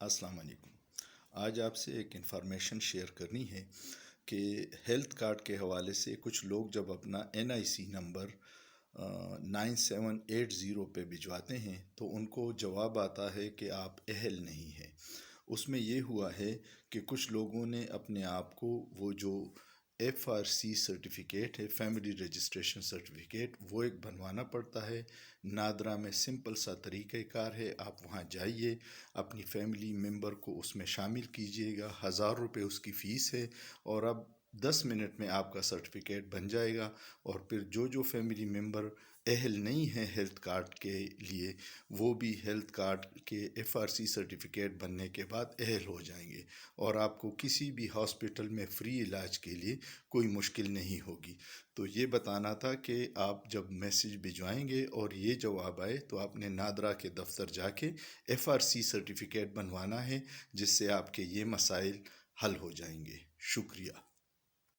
अस्सलाम वालेकुम। आज आपसे एक इन्फॉर्मेशन शेयर करनी है कि हेल्थ कार्ड के हवाले से कुछ लोग जब अपना NIC नंबर 9780 पे भिजवाते हैं तो उनको जवाब आता है कि आप अहल नहीं हैं। उसमें ये हुआ है कि कुछ लोगों ने अपने आप को वो जो FRC सर्टिफिकेट है, फैमिली रजिस्ट्रेशन सर्टिफिकेट, वो एक बनवाना पड़ता है। नादरा में सिंपल सा तरीक़ाकार है, आप वहाँ जाइए, अपनी फैमिली मेम्बर को उसमें शामिल कीजिएगा। 1000 रुपये उसकी फ़ीस है और अब 10 मिनट में आपका सर्टिफिकेट बन जाएगा। और फिर जो जो फैमिली मेम्बर अहल नहीं है हेल्थ कार्ड के लिए, वो भी हेल्थ कार्ड के FRC सर्टिफिकेट बनने के बाद अहल हो जाएंगे और आपको किसी भी हॉस्पिटल में फ्री इलाज के लिए कोई मुश्किल नहीं होगी। तो ये बताना था कि आप जब मैसेज भिजवाएंगे और ये जवाब आए तो आपने नादरा के दफ्तर जाके FRC सर्टिफिकेट बनवाना है, जिससे आपके ये मसाइल हल हो जाएंगे। शुक्रिया।